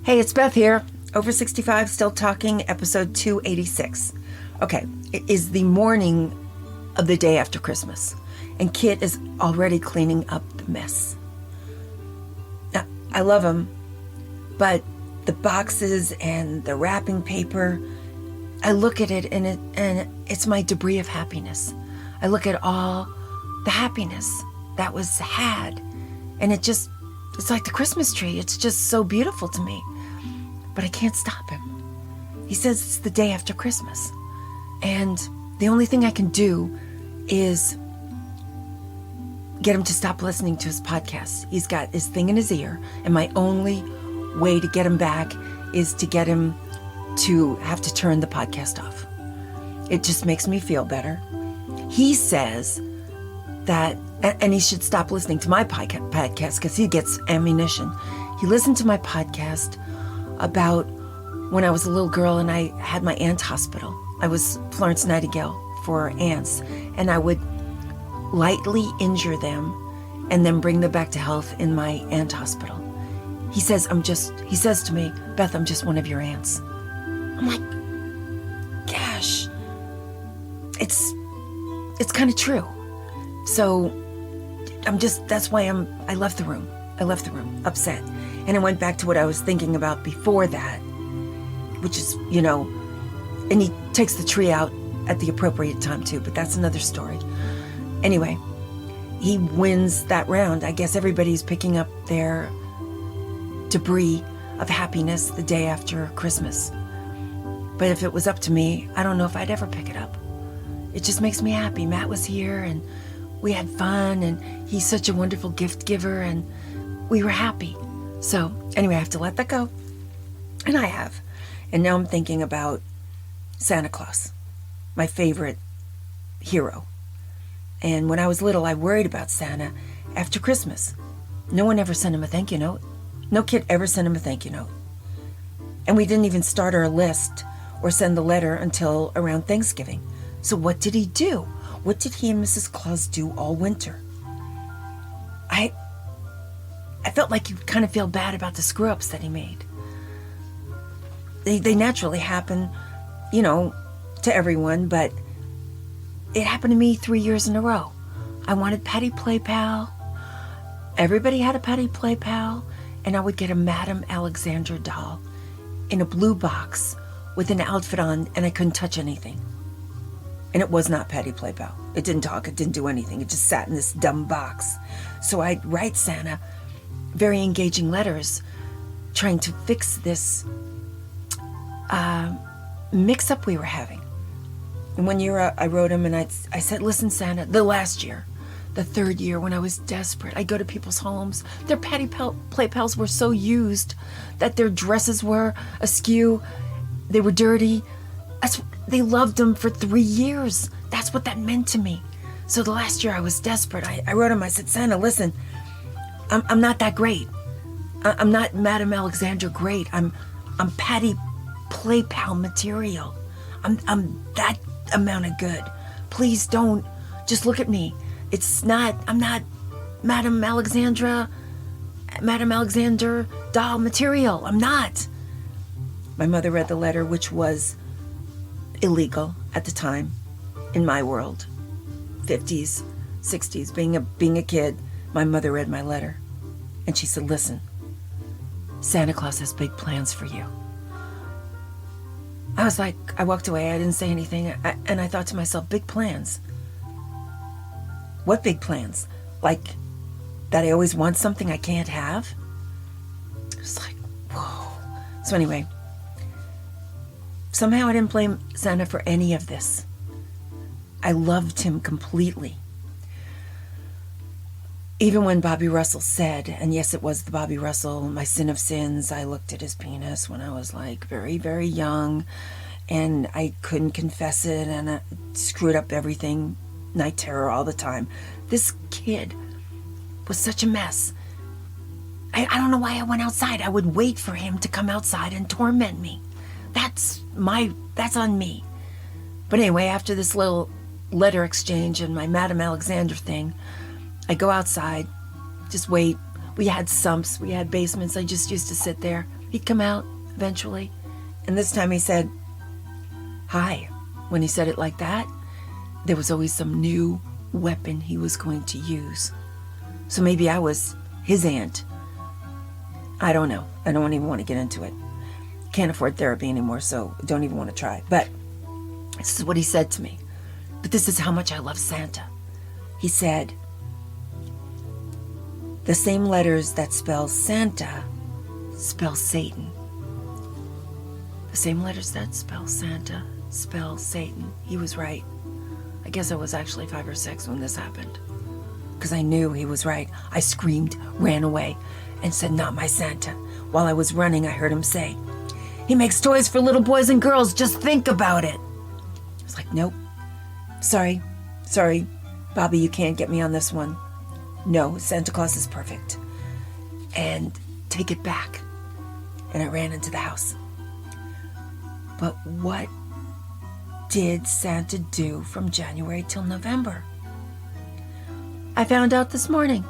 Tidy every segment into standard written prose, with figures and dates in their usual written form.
Hey, it's Beth here. Over 65, Still Talking, episode 286. Okay, it is the morning of the day after Christmas, and Kit is already cleaning up the mess. Now, I love him, but the boxes and the wrapping paper, I look at it and it's my debris of happiness. I look at all the happiness that was had, and it's like the Christmas tree. It's just so beautiful to me. But I can't stop him. He says it's the day after Christmas. And the only thing I can do is get him to stop listening to his podcast. He's got his thing in his ear, and my only way to get him back is to get him to have to turn the podcast off. It just makes me feel better. He says that, and he should stop listening to my podcast because he gets ammunition. He listened to my podcast about when I was a little girl and I had my aunt hospital. I was Florence Nightingale for aunts, and I would lightly injure them and then bring them back to health in my aunt hospital. He says to me, Beth, I'm just one of your aunts. I'm like, gosh, it's kind of true. So that's why I left the room. I left the room upset. And I went back to what I was thinking about before that, which is, and he takes the tree out at the appropriate time too, but that's another story. Anyway, he wins that round. I guess everybody's picking up their debris of happiness the day after Christmas. But if it was up to me, I don't know if I'd ever pick it up. It just makes me happy. Matt was here and we had fun, and he's such a wonderful gift giver, and we were happy. So anyway, I have to let that go. And I have. And now I'm thinking about Santa Claus, my favorite hero. And when I was little, I worried about Santa after Christmas. No one ever sent him a thank you note. No kid ever sent him a thank you note. And we didn't even start our list or send the letter until around Thanksgiving. So what did he do? What did he and Mrs. Claus do all winter? I felt like you kind of feel bad about the screw-ups that he made. They naturally happen, to everyone, but it happened to me 3 years in a row. I wanted Patty Play Pal. Everybody had a Patty Play Pal, and I would get a Madame Alexandra doll in a blue box with an outfit on, and I couldn't touch anything. And it was not Patty Play Pal. It didn't talk. It didn't do anything. It just sat in this dumb box. So I'd write Santa very engaging letters trying to fix this mix-up we were having. And one year I wrote him and I said, listen, Santa, the last year, the third year when I was desperate, I'd go to people's homes. Their Patty Play Pals were so used that their dresses were askew. They were dirty. They loved them for 3 years. That's what that meant to me. So the last year I was desperate. I wrote him, I said, Santa, listen, I'm not that great. I'm not Madame Alexandra great. I'm Patty Play Pal material. I'm that amount of good. Please don't just look at me. I'm not Madame Alexandra doll material. I'm not. My mother read the letter, which was illegal at the time in my world. 50s, 60s, being a kid, my mother read my letter. And she said, listen, Santa Claus has big plans for you. I walked away. I didn't say anything. And I thought to myself, big plans? What big plans? Like that I always want something I can't have? It's like, whoa. So anyway, somehow I didn't blame Santa for any of this. I loved him completely. Even when Bobby Russell said, and yes, it was the Bobby Russell, my sin of sins, I looked at his penis when I was like very, very young, and I couldn't confess it, and I screwed up everything, night terror all the time. This kid was such a mess. I don't know why I went outside. I would wait for him to come outside and torment me. That's on me. But anyway, after this little letter exchange and my Madame Alexandra thing, I go outside, just wait. We had sumps, we had basements. I just used to sit there He'd come out eventually. And this time he said, hi. When he said it like that, there was always some new weapon he was going to use. So maybe I was his aunt. I don't know. I don't even want to get into it. Can't afford therapy anymore, so don't even want to try. But this is what he said to me. But this is how much I love Santa. He said, the same letters that spell Santa spell Satan. The same letters that spell Santa spell Satan. He was right. I guess I was actually 5 or 6 when this happened, because I knew he was right. I screamed, ran away, and said, not my Santa. While I was running, I heard him say, he makes toys for little boys and girls. Just think about it. I was like, nope. Sorry, Bobby, you can't get me on this one. No, Santa Claus is perfect. And take it back. And I ran into the house. But what did Santa do from January till November? I found out this morning.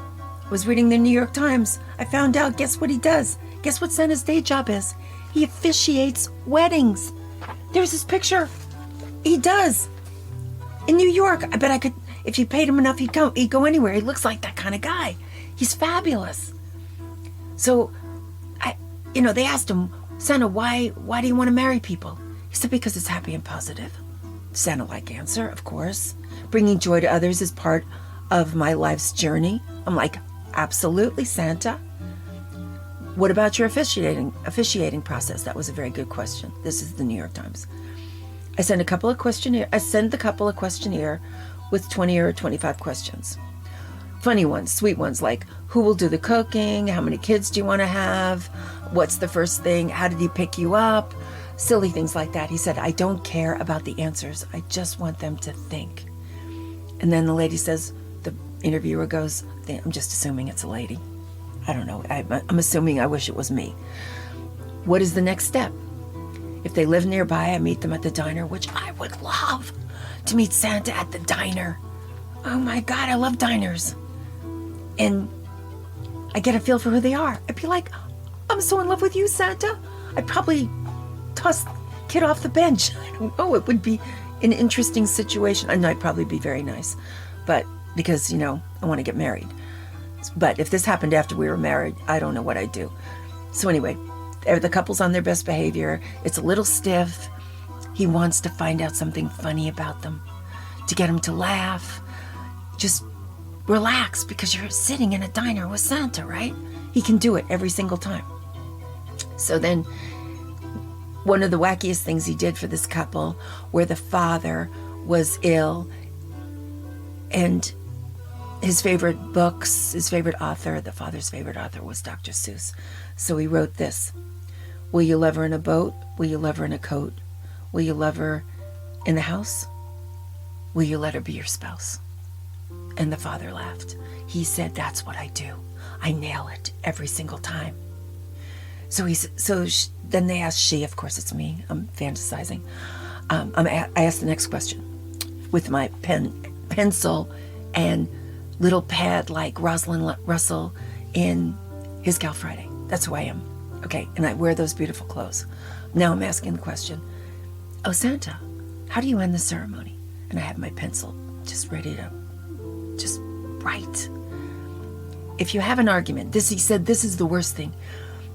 I was reading the New York Times. I found out, guess what he does? Guess what Santa's day job is? He officiates weddings. There's his picture. He does. In New York. I bet I could, if you paid him enough, he'd go anywhere. He looks like that kind of guy. He's fabulous. So, they asked him, Santa, why do you want to marry people? He said, because it's happy and positive. Santa-like answer, of course. Bringing joy to others is part of my life's journey. I'm like, absolutely, Santa. What about your officiating process? That was a very good question. This is the New York Times. I send the couple of questionnaire with 20 or 25 questions. Funny ones, sweet ones, like who will do the cooking? How many kids do you want to have? What's the first thing? How did he pick you up? Silly things like that. He said, I don't care about the answers. I just want them to think. And then the lady says, the interviewer goes, I'm just assuming it's a lady. I don't know. I'm assuming, I wish it was me. What is the next step? If they live nearby, I meet them at the diner, which I would love to meet Santa at the diner. Oh my God, I love diners. And I get a feel for who they are. I'd be like, I'm so in love with you, Santa. I'd probably toss the kid off the bench. I don't know. It would be an interesting situation. And I'd probably be very nice. But because, I want to get married. But if this happened after we were married, I don't know what I'd do. So anyway, the couple's on their best behavior. It's a little stiff. He wants to find out something funny about them, to get them to laugh. Just relax, because you're sitting in a diner with Santa, right? He can do it every single time. So then one of the wackiest things he did for this couple, where the father was ill and his favorite books, his favorite author, the father's favorite author was Dr. Seuss. So he wrote this: will you love her in a boat? Will you love her in a coat? Will you love her in the house? Will you let her be your spouse? And the father laughed. He said, that's what I do. I nail it every single time. Then they asked she, of course it's me, I'm fantasizing. I asked the next question with my pencil and little pad like Rosalind Russell in His Gal Friday. That's who I am. Okay, and I wear those beautiful clothes. Now I'm asking the question, oh Santa, how do you end the ceremony? And I have my pencil just ready to just write. If you have an argument, he said this is the worst thing,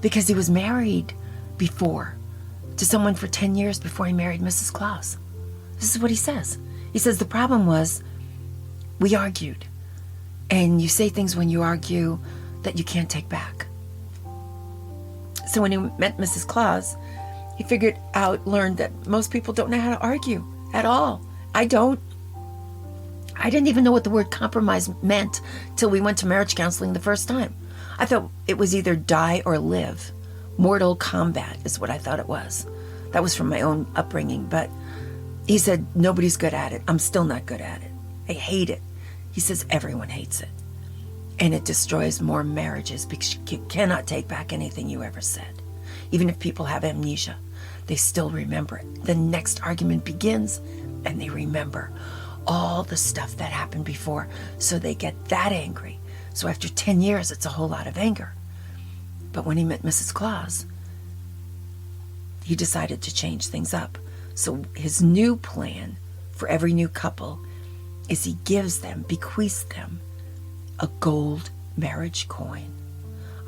because he was married before to someone for 10 years before he married Mrs. Claus. This is what he says. He says the problem was we argued, and you say things when you argue that you can't take back. So when he met Mrs. Claus, he learned that most people don't know how to argue at all. I don't. I didn't even know what the word compromise meant till we went to marriage counseling the first time. I thought it was either die or live. Mortal combat is what I thought it was. That was from my own upbringing. But he said, nobody's good at it. I'm still not good at it. I hate it. He says everyone hates it. And it destroys more marriages because you cannot take back anything you ever said. Even if people have amnesia, they still remember it. The next argument begins and they remember all the stuff that happened before. So they get that angry. So after 10 years, it's a whole lot of anger. But when he met Mrs. Claus, he decided to change things up. So his new plan for every new couple is he bequeaths them a gold marriage coin.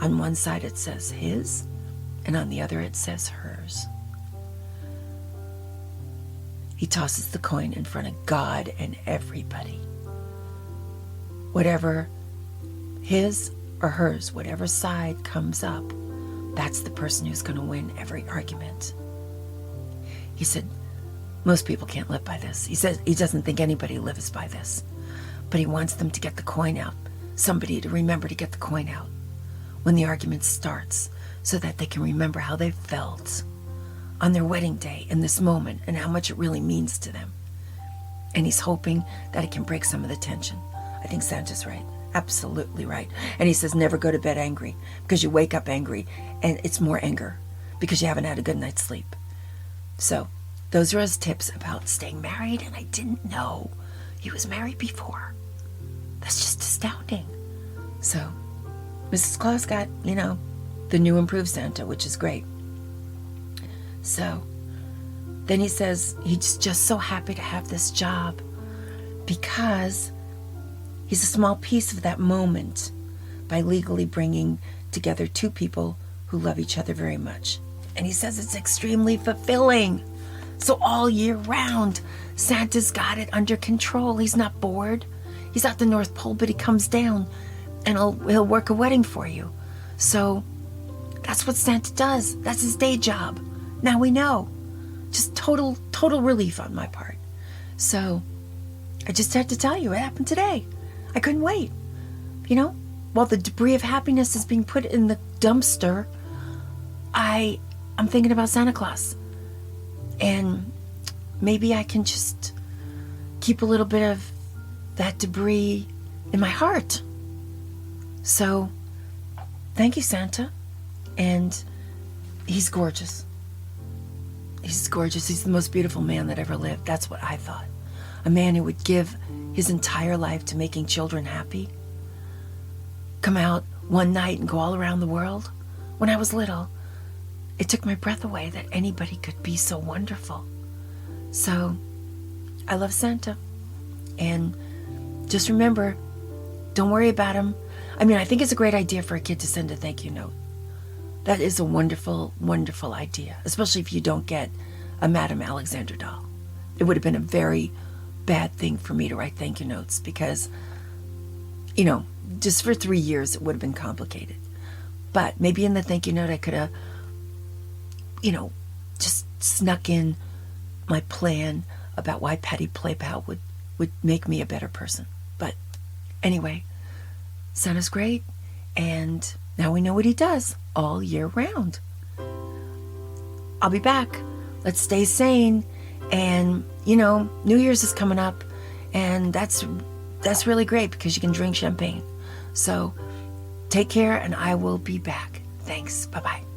On one side it says his, and on the other it says hers. He tosses the coin in front of God and everybody. Whatever his or hers, whatever side comes up, that's the person who's going to win every argument. He said, most people can't live by this. He says he doesn't think anybody lives by this, but he wants them to get the coin out. Somebody to remember to get the coin out when the argument starts, so that they can remember how they felt on their wedding day in this moment and how much it really means to them. And he's hoping that it can break some of the tension. I think Santa's right. Absolutely right. And he says never go to bed angry, because you wake up angry and it's more anger because you haven't had a good night's sleep. So those are his tips about staying married, and I didn't know he was married before. That's just astounding. So Mrs. Claus got, the new improved Santa, which is great. So then he says he's just so happy to have this job because he's a small piece of that moment by legally bringing together two people who love each other very much. And he says it's extremely fulfilling. So all year round, Santa's got it under control. He's not bored. He's at the North Pole, but he comes down and he'll work a wedding for you. So that's what Santa does. That's his day job. Now we know. Just total relief on my part. So I just had to tell you what happened today. I couldn't wait. While the debris of happiness is being put in the dumpster, I'm thinking about Santa Claus. And maybe I can just keep a little bit of that debris in my heart. So, thank you, Santa. And he's gorgeous. He's gorgeous. He's the most beautiful man that ever lived. That's what I thought. A man who would give his entire life to making children happy. Come out one night and go all around the world. When I was little, it took my breath away that anybody could be so wonderful. So, I love Santa. And just remember, don't worry about him. I think it's a great idea for a kid to send a thank you note. That is a wonderful, wonderful idea, especially if you don't get a Madame Alexander doll. It would have been a very bad thing for me to write thank you notes because, just for 3 years it would have been complicated. But maybe in the thank you note I could have, just snuck in my plan about why Petty Playpal would make me a better person. But anyway, Santa's great, and now we know what he does all year round. I'll be back. Let's stay sane. And, New Year's is coming up, and that's really great because you can drink champagne. So take care, and I will be back. Thanks. Bye-bye.